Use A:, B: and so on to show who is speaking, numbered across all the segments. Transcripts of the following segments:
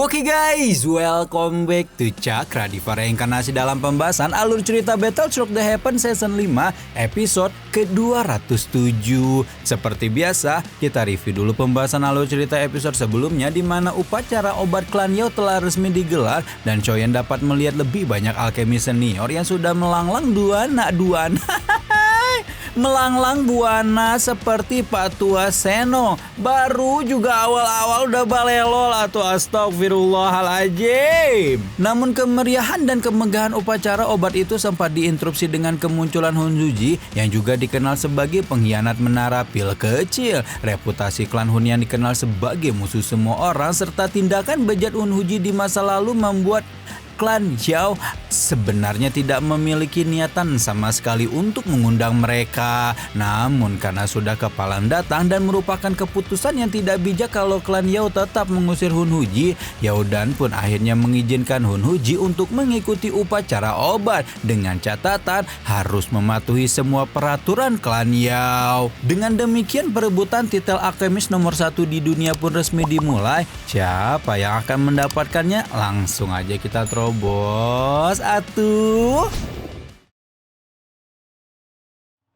A: Oke guys, welcome back to Cakra Diva Reinkarnasi dalam pembahasan alur cerita Battleshock The Heaven Season 5 episode ke-207. Seperti biasa, kita review dulu pembahasan alur cerita episode sebelumnya di mana upacara obat klan Yao telah resmi digelar dan Choyen dapat melihat lebih banyak alkemi senior yang sudah melanglang duana. Melanglang buana seperti Pak Tua Seno. Baru juga awal-awal udah balelol atau astagfirullahaladzim. Namun kemeriahan dan kemegahan upacara obat itu sempat diinterupsi dengan kemunculan Hun Suji yang juga dikenal sebagai pengkhianat menara pil kecil. Reputasi klan Hun yang dikenal sebagai musuh semua orang serta tindakan bejat Hun Suji di masa lalu membuat klan Yao sebenarnya tidak memiliki niatan sama sekali untuk mengundang mereka. Namun karena sudah kepalang datang dan merupakan keputusan yang tidak bijak kalau klan Yao tetap mengusir Hun Suji, Yao Dan pun akhirnya mengizinkan Hun Suji untuk mengikuti upacara obat dengan catatan harus mematuhi semua peraturan klan Yao. Dengan demikian perebutan titel alkemis nomor 1 di dunia pun resmi dimulai. Siapa yang akan mendapatkannya? Langsung aja kita bos atuh.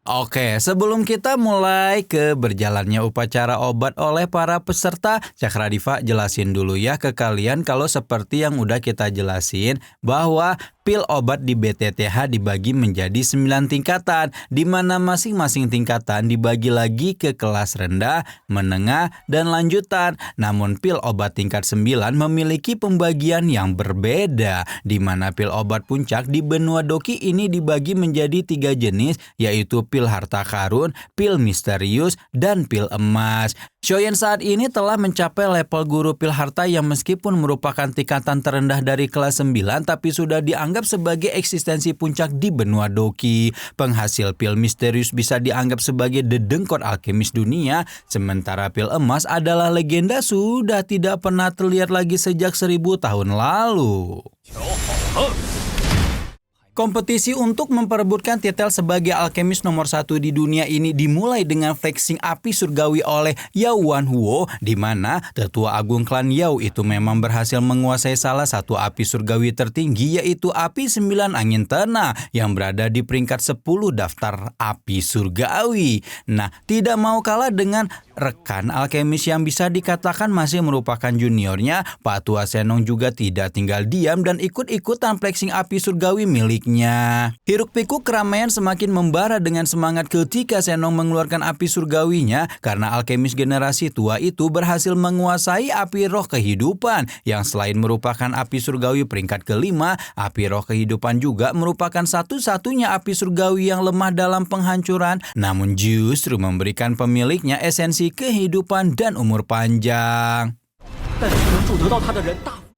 A: Oke, sebelum kita mulai ke berjalannya upacara obat oleh para peserta, Cakra Diva jelasin dulu ya ke kalian kalau seperti yang udah kita jelasin bahwa pil obat di BTTH dibagi menjadi 9 tingkatan, di mana masing-masing tingkatan dibagi lagi ke kelas rendah, menengah, dan lanjutan. Namun pil obat tingkat 9 memiliki pembagian yang berbeda, di mana pil obat puncak di benua Doki ini dibagi menjadi 3 jenis, yaitu pil harta karun, pil misterius, dan pil emas. Choyen saat ini telah mencapai level guru pil harta yang meskipun merupakan tingkatan terendah dari kelas 9 tapi sudah dianggap sebagai eksistensi puncak di benua Doki. Penghasil pil misterius bisa dianggap sebagai dedengkot alkemis dunia, sementara pil emas adalah legenda sudah tidak pernah terlihat lagi sejak 1000 tahun lalu. Kompetisi untuk memperebutkan titel sebagai alkemis nomor 1 di dunia ini dimulai dengan flexing api surgawi oleh Yao Wanhuo, di mana tetua agung klan Yao itu memang berhasil menguasai salah satu api surgawi tertinggi, yaitu api 9 angin tanah yang berada di peringkat 10 daftar api surgawi. Nah, tidak mau kalah dengan rekan alkemis yang bisa dikatakan masih merupakan juniornya, Pak Tua Senong juga tidak tinggal diam dan ikut-ikutan flexing api surgawi miliknya. Hiruk pikuk keramaian semakin membara dengan semangat ketika Senong mengeluarkan api surgawinya karena alkemis generasi tua itu berhasil menguasai api roh kehidupan yang selain merupakan api surgawi peringkat kelima, api roh kehidupan juga merupakan satu-satunya api surgawi yang lemah dalam penghancuran namun justru memberikan pemiliknya esensi kehidupan dan umur panjang.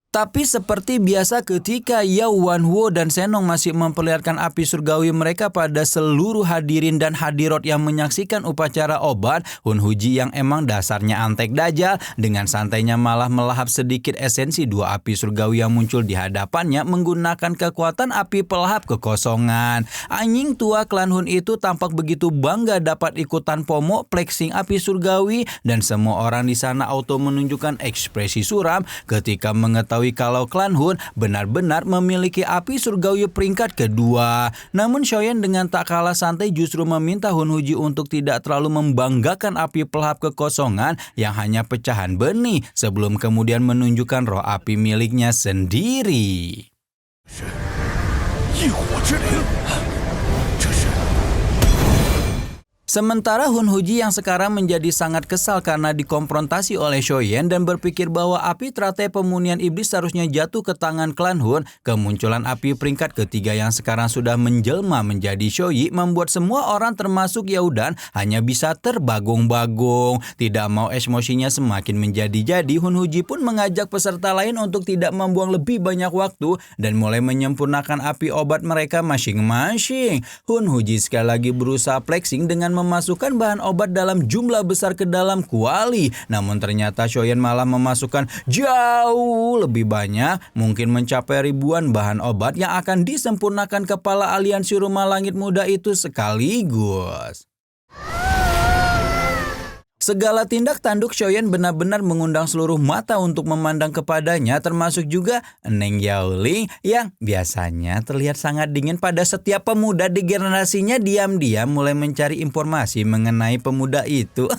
A: Tapi seperti biasa ketika Yao Wanhuo dan Senong masih memperlihatkan api surgawi mereka pada seluruh hadirin dan hadirat yang menyaksikan upacara obat, Hun Suji yang emang dasarnya antek dajal dengan santainya malah melahap sedikit esensi dua api surgawi yang muncul di hadapannya menggunakan kekuatan api pelahap kekosongan. Anjing tua klan Hun itu tampak begitu bangga dapat ikutan pomo flexing api surgawi dan semua orang di sana auto menunjukkan ekspresi suram ketika mengetahui kalau klan Hun benar-benar memiliki api surgawi peringkat kedua. Namun Choyen dengan tak kalah santai justru meminta Hun Suji untuk tidak terlalu membanggakan api pelahap kekosongan yang hanya pecahan benih sebelum kemudian menunjukkan roh api miliknya sendiri. Sementara Hun Suji yang sekarang menjadi sangat kesal karena dikonfrontasi oleh Choyen dan berpikir bahwa api teratai pemunian iblis seharusnya jatuh ke tangan klan Hun, kemunculan api peringkat ketiga yang sekarang sudah menjelma menjadi Shoyi membuat semua orang termasuk Yao Dan hanya bisa terbagung-bagung. Tidak mau emosinya semakin menjadi-jadi, Hun Suji pun mengajak peserta lain untuk tidak membuang lebih banyak waktu dan mulai menyempurnakan api obat mereka masing-masing. Hun Suji sekali lagi berusaha flexing dengan memasukkan bahan obat dalam jumlah besar ke dalam kuali. Namun ternyata Choyen malah memasukkan jauh lebih banyak, mungkin mencapai ribuan bahan obat yang akan disempurnakan kepala aliansi Rumah Langit Muda itu sekaligus. Segala tindak tanduk Shoyen benar-benar mengundang seluruh mata untuk memandang kepadanya, termasuk juga Neng Yaoling yang biasanya terlihat sangat dingin pada setiap pemuda di generasinya diam-diam mulai mencari informasi mengenai pemuda itu.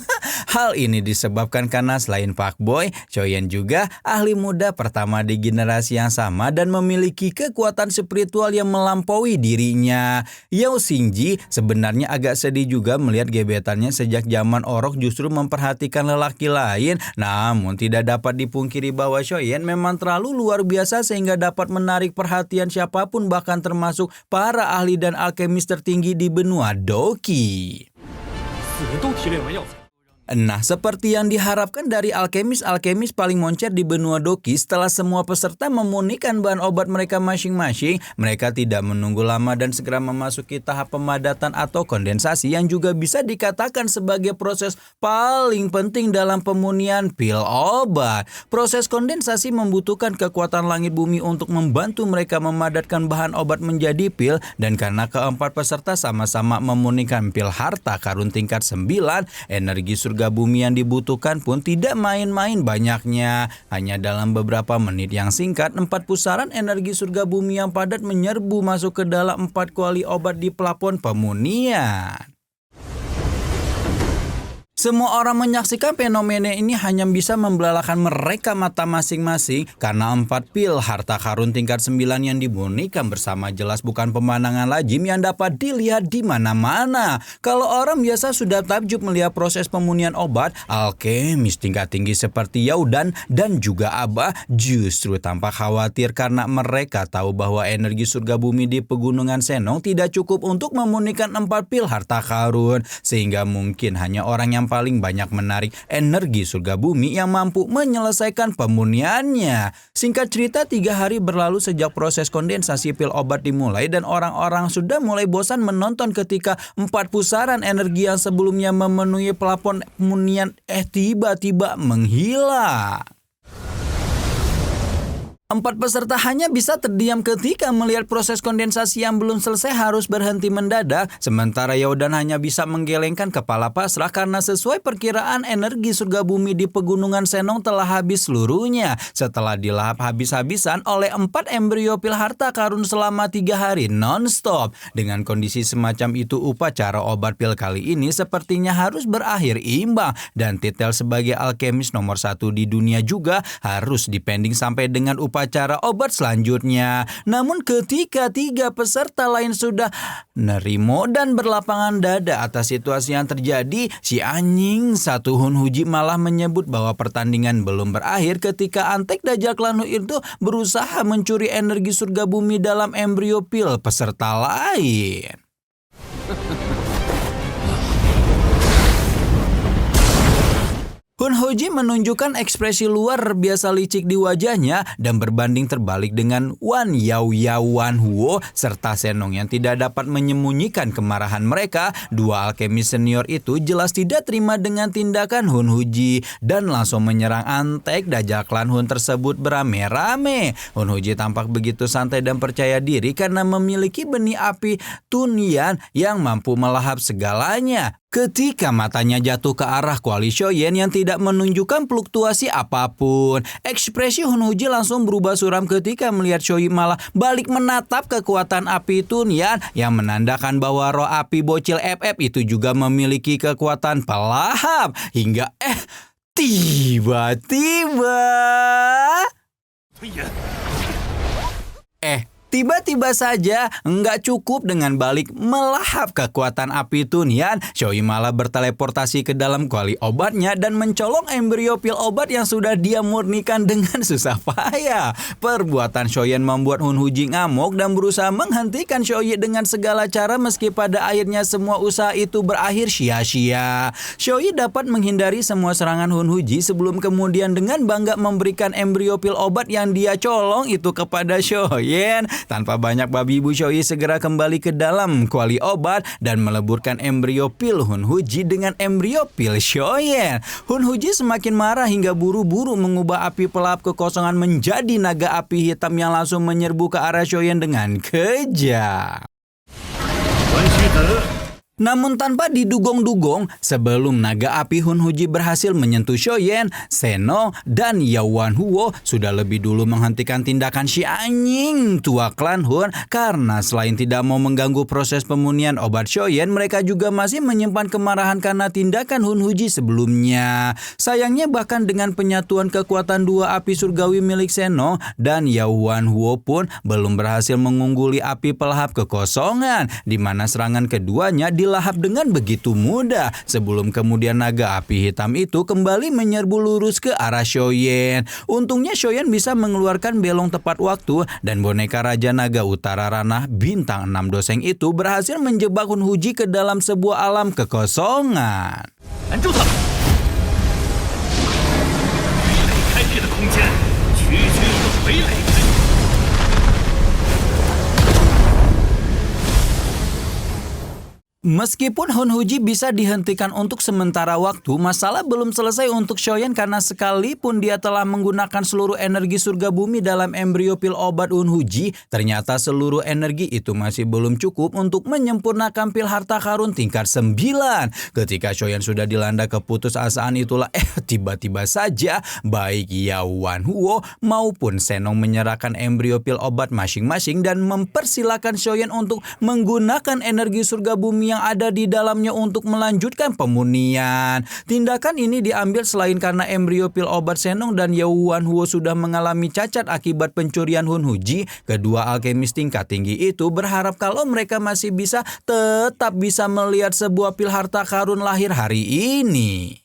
A: Hal ini disebabkan karena selain fuckboy, Shoyen juga ahli muda pertama di generasi yang sama dan memiliki kekuatan spiritual yang melampaui dirinya. Yao Xingji sebenarnya agak sedih juga melihat gebetannya sejak zaman orok justru memperhatikan lelaki lain. Namun tidak dapat dipungkiri bahwa Shoyen memang terlalu luar biasa sehingga dapat menarik perhatian siapapun, bahkan termasuk para ahli dan alkemis tertinggi di benua Doki. Nah, seperti yang diharapkan dari alkemis-alkemis paling moncer di benua Doki, setelah semua peserta memunikan bahan obat mereka masing-masing, mereka tidak menunggu lama dan segera memasuki tahap pemadatan atau kondensasi yang juga bisa dikatakan sebagai proses paling penting dalam pemunian pil obat. Proses kondensasi membutuhkan kekuatan langit bumi untuk membantu mereka memadatkan bahan obat menjadi pil, dan karena keempat peserta sama-sama memunikan pil harta karun tingkat 9, energi surga bumi yang dibutuhkan pun tidak main-main banyaknya. Hanya dalam beberapa menit yang singkat, 4 pusaran energi surga bumi yang padat menyerbu masuk ke dalam 4 kuali obat di plafon pemunian. Semua orang menyaksikan fenomena ini hanya bisa membelalakan mereka mata masing-masing karena 4 pil harta karun tingkat 9 yang dimunikan bersama jelas bukan pemandangan lazim yang dapat dilihat di mana-mana. Kalau orang biasa sudah takjub melihat proses pemunian obat, alkemis tingkat tinggi seperti Yaudan dan juga Abah justru tampak khawatir karena mereka tahu bahwa energi surga bumi di pegunungan Senong tidak cukup untuk memunikan 4 pil harta karun, sehingga mungkin hanya orang yang paling banyak menarik energi surga bumi yang mampu menyelesaikan pemuniannya. Singkat cerita, 3 hari berlalu sejak proses kondensasi pil obat dimulai dan orang-orang sudah mulai bosan menonton ketika 4 pusaran energi yang sebelumnya memenuhi plafon pemunian tiba-tiba menghilang. 4 peserta hanya bisa terdiam ketika melihat proses kondensasi yang belum selesai harus berhenti mendadak, sementara Yaudan hanya bisa menggelengkan kepala pasrah karena sesuai perkiraan energi surga bumi di pegunungan Senong telah habis seluruhnya setelah dilahap habis-habisan oleh 4 embrio pil harta karun selama 3 hari non-stop. Dengan kondisi semacam itu, upacara obat pil kali ini sepertinya harus berakhir imbang dan titel sebagai alkemis nomor 1 di dunia juga harus dipending sampai dengan upacara obat selanjutnya. Namun ketika 3 peserta lain sudah nerimo dan berlapangan dada atas situasi yang terjadi, si anjing satu Hun Huji malah menyebut bahwa pertandingan belum berakhir ketika Antek Dajjal Klanhu itu berusaha mencuri energi surga bumi dalam embrio pil peserta lain. Hun Huji menunjukkan ekspresi luar biasa licik di wajahnya dan berbanding terbalik dengan Wan Yao Yao Wan Huo serta Senong yang tidak dapat menyembunyikan kemarahan mereka. 2 alkemis senior itu jelas tidak terima dengan tindakan Hun Huji dan langsung menyerang Antek Dajjal Klanhu tersebut beramai-ramai. Hun Huji tampak begitu santai dan percaya diri karena memiliki benih api Tunyan yang mampu melahap segalanya. Ketika matanya jatuh ke arah kuali Shoyen yang tidak menunjukkan fluktuasi apapun, ekspresi Hun Huji langsung berubah suram ketika melihat Shoyen malah balik menatap kekuatan api Tunyan yang menandakan bahwa roh api bocil FF itu juga memiliki kekuatan pelahap. Hingga tiba-tiba tiba-tiba saja, nggak cukup dengan balik melahap kekuatan api Tunyan, Shoei malah berteleportasi ke dalam kuali obatnya dan mencolong embrio pil obat yang sudah dia murnikan dengan susah payah. Perbuatan Shoyen membuat Hun Huji ngamuk dan berusaha menghentikan Shoei dengan segala cara meski pada akhirnya semua usaha itu berakhir sia-sia. Shoei dapat menghindari semua serangan Hun Huji sebelum kemudian dengan bangga memberikan embrio pil obat yang dia colong itu kepada Shoyen. Tanpa banyak babi ibu, Shoei segera kembali ke dalam kuali obat dan meleburkan embrio pil Hun Huji dengan embrio pil Shoyen. Hun Huji semakin marah hingga buru-buru mengubah api pelahap kekosongan menjadi naga api hitam yang langsung menyerbu ke arah Shoyen dengan kejam. Namun tanpa didugong-dugong, sebelum naga api Hunhuji berhasil menyentuh Shoyen, Seno dan Yaowan Huo sudah lebih dulu menghentikan tindakan si anjing tua klan Hun karena selain tidak mau mengganggu proses pemunihan obat Shoyen, mereka juga masih menyimpan kemarahan karena tindakan Hunhuji sebelumnya. Sayangnya bahkan dengan penyatuan kekuatan dua api surgawi milik Seno dan Yaowan Huo pun belum berhasil mengungguli api pelahap kekosongan, di mana serangan keduanya dilahap dengan begitu mudah sebelum kemudian naga api hitam itu kembali menyerbu lurus ke arah Shoyen. Untungnya Shoyen bisa mengeluarkan belong tepat waktu dan boneka Raja Naga Utara Ranah bintang 6 doseng itu berhasil menjebak Hunhuji ke dalam sebuah alam kekosongan.
B: 拦住他们！傀儡开辟的空间，区区一个傀儡开辟。
A: Meskipun Hunhuji bisa dihentikan untuk sementara waktu, masalah belum selesai untuk Shoyen karena sekalipun dia telah menggunakan seluruh energi surga bumi dalam embrio pil obat Hunhuji, ternyata seluruh energi itu masih belum cukup untuk menyempurnakan pil harta karun tingkat 9. Ketika Shoyen sudah dilanda keputusasaan itulah tiba-tiba saja baik Yaowan Huo maupun Senong menyerahkan embrio pil obat masing-masing dan mempersilahkan Shoyen untuk menggunakan energi surga bumi yang ada di dalamnya untuk melanjutkan pemunihan. Tindakan ini diambil selain karena embrio pil obat Senong dan Yaowan Huo sudah mengalami cacat akibat pencurian Hunhuji. Kedua alkemis tingkat tinggi itu berharap kalau mereka masih tetap bisa melihat sebuah pil harta karun lahir hari ini.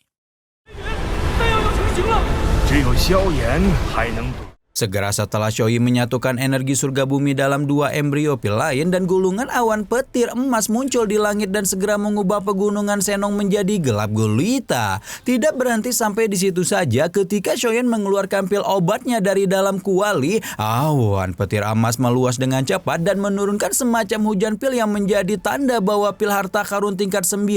A: Segera setelah Shoyi menyatukan energi surga bumi dalam dua embrio pil lain dan gulungan awan petir emas muncul di langit dan segera mengubah pegunungan Senong menjadi gelap gulita. Tidak berhenti sampai di situ saja, ketika Shoyen mengeluarkan pil obatnya dari dalam kuali, awan petir emas meluas dengan cepat dan menurunkan semacam hujan pil yang menjadi tanda bahwa pil harta karun tingkat 9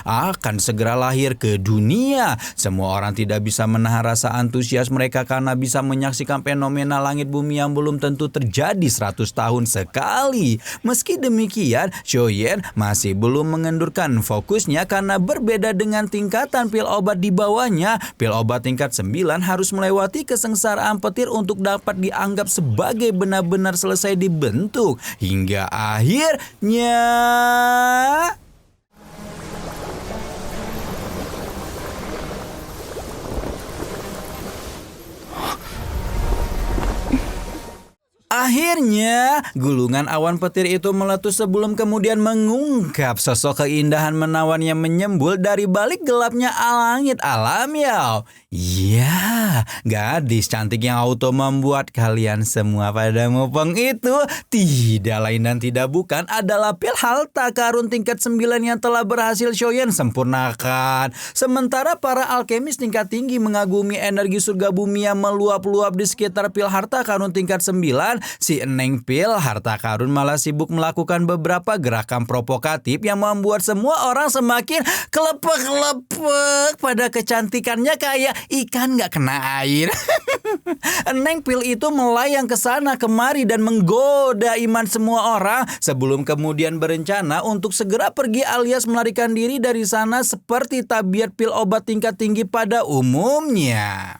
A: akan segera lahir ke dunia. Semua orang tidak bisa menahan rasa antusias mereka karena bisa menyaksikan fenomena langit bumi yang belum tentu terjadi 100 tahun sekali. Meski demikian, Shoyen masih belum mengendurkan fokusnya karena berbeda dengan tingkatan pil obat di bawahnya. Pil obat tingkat 9 harus melewati kesengsaraan petir untuk dapat dianggap sebagai benar-benar selesai dibentuk. Hingga akhirnya... Akhirnya, gulungan awan petir itu meletus sebelum kemudian mengungkap sosok keindahan menawan yang menyembul dari balik gelapnya langit alam ya. Ya, gadis cantik yang auto membuat kalian semua pada mupeng itu tidak lain dan tidak bukan adalah pil harta karun tingkat 9 yang telah berhasil Shoyen sempurnakan. Sementara para alkemis tingkat tinggi mengagumi energi surga bumi yang meluap-luap di sekitar pil harta karun tingkat 9, si Eneng pil harta karun malah sibuk melakukan beberapa gerakan provokatif yang membuat semua orang semakin kelepek-kelepek pada kecantikannya kayak ikan gak kena air. Eneng pil itu melayang ke sana kemari dan menggoda iman semua orang sebelum kemudian berencana untuk segera pergi alias melarikan diri dari sana seperti tabiat pil obat tingkat tinggi pada umumnya.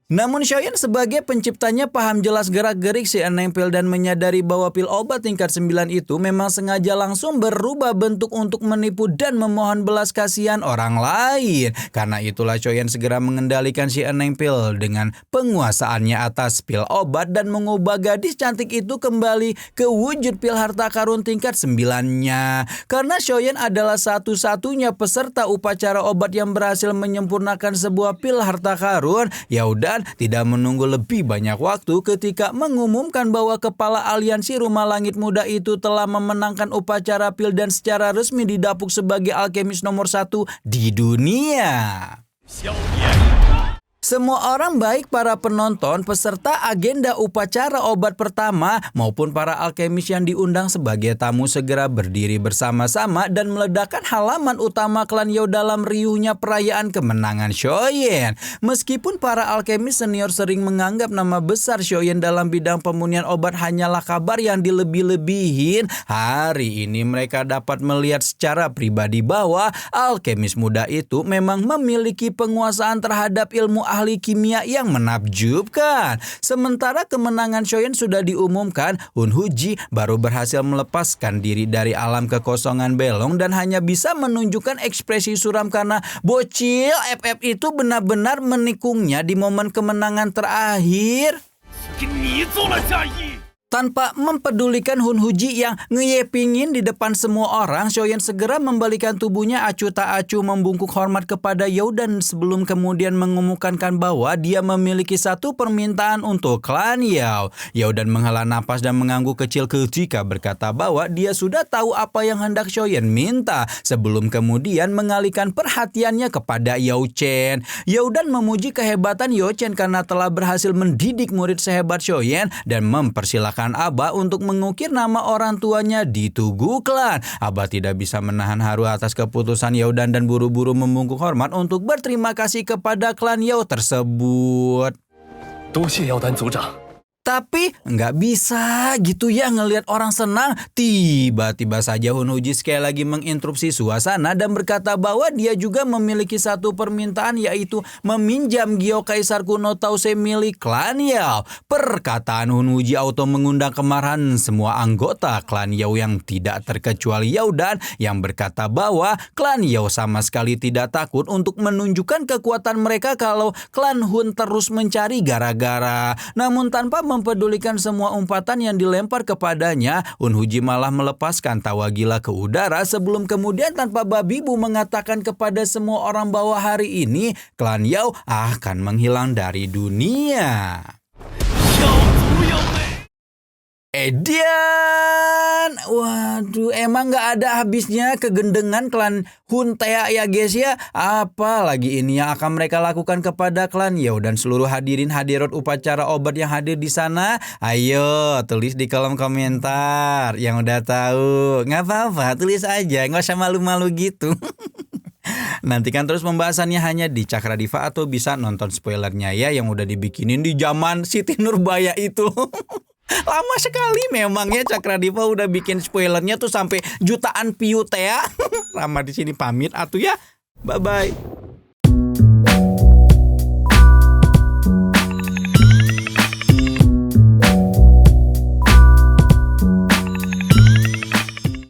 A: Namun Shoyen sebagai penciptanya paham jelas gerak-gerik si Eneng pil dan menyadari bahwa pil obat tingkat 9 itu memang sengaja langsung berubah bentuk untuk menipu dan memohon belas kasihan orang lain. Karena itulah Shoyen segera mengendalikan si Eneng pil dengan penguasaannya atas pil obat dan mengubah gadis cantik itu kembali ke wujud pil harta karun tingkat 9-nya. Karena Shoyen adalah satu-satunya peserta upacara obat yang berhasil menyempurnakan sebuah pil harta karun, ya udah tidak menunggu lebih banyak waktu ketika mengumumkan bahwa kepala aliansi Rumah Langit Muda itu telah memenangkan upacara pil dan secara resmi didapuk sebagai alkemis nomor 1 di dunia. Semua orang baik para penonton, peserta agenda upacara obat pertama maupun para alkemis yang diundang sebagai tamu segera berdiri bersama-sama dan meledakkan halaman utama klan Yao dalam riuhnya perayaan kemenangan Shoyen. Meskipun para alkemis senior sering menganggap nama besar Shoyen dalam bidang pemurnian obat hanyalah kabar yang dilebih-lebihin, hari ini mereka dapat melihat secara pribadi bahwa alkemis muda itu memang memiliki penguasaan terhadap ilmu ahli kimia yang menakjubkan. Sementara kemenangan Shoyen sudah diumumkan, Hun Huji baru berhasil melepaskan diri dari alam kekosongan belong dan hanya bisa menunjukkan ekspresi suram karena bocil FF itu benar-benar menikungnya di momen kemenangan terakhir.
B: 给你做了嫁衣。
A: Tanpa mempedulikan Hun Huji yang ngeyepingin di depan semua orang, Shoyen segera membalikan tubuhnya acuh tak acuh membungkuk hormat kepada Yao dan sebelum kemudian mengumumkan bahwa dia memiliki satu permintaan untuk klan Yao. Yao dan menghela napas dan mengangguk kecil ketika berkata bahwa dia sudah tahu apa yang hendak Shoyen minta sebelum kemudian mengalihkan perhatiannya kepada Yao Chen. Yao dan memuji kehebatan Yao Chen karena telah berhasil mendidik murid sehebat Shoyen dan mempersilahkan Aba untuk mengukir nama orang tuanya di tugu klan. Aba tidak bisa menahan haru atas keputusan Yao dan buru-buru membungkuk hormat untuk berterima kasih kepada klan Yao tersebut.
B: 多谢妖丹族长。
A: Tapi nggak bisa gitu ya ngelihat orang senang. Tiba-tiba saja Hun Huji sekali lagi menginterupsi suasana dan berkata bahwa dia juga memiliki satu permintaan, yaitu meminjam Gyo Kaisar kuno Tause milik klan Yao. Perkataan Hun Huji auto mengundang kemarahan semua anggota klan Yao yang tidak terkecuali Yao dan yang berkata bahwa klan Yao sama sekali tidak takut untuk menunjukkan kekuatan mereka kalau klan Hun terus mencari gara-gara. Namun tanpa mempedulikan semua umpatan yang dilempar kepadanya, Hun Huji malah melepaskan tawa gila ke udara sebelum kemudian tanpa babi bu mengatakan kepada semua orang bahwa hari ini klan Yao akan menghilang dari dunia. Edian, waduh, emang nggak ada habisnya kegendengan klan Huntea ya guys ya. Apalagi ini yang akan mereka lakukan kepada klan Yao dan seluruh hadirin hadirat upacara obat yang hadir di sana. Ayo tulis di kolom komentar yang udah tahu. Nggak apa-apa, tulis aja, nggak usah malu-malu gitu. Nantikan terus pembahasannya hanya di Cakra Diva atau bisa nonton spoilernya ya yang udah dibikinin di zaman Siti Nurbaya itu. Lama sekali memang ya Cakra Diva udah bikin spoilernya tuh sampai jutaan view teh. Rama di sini pamit atuh ya. Bye bye.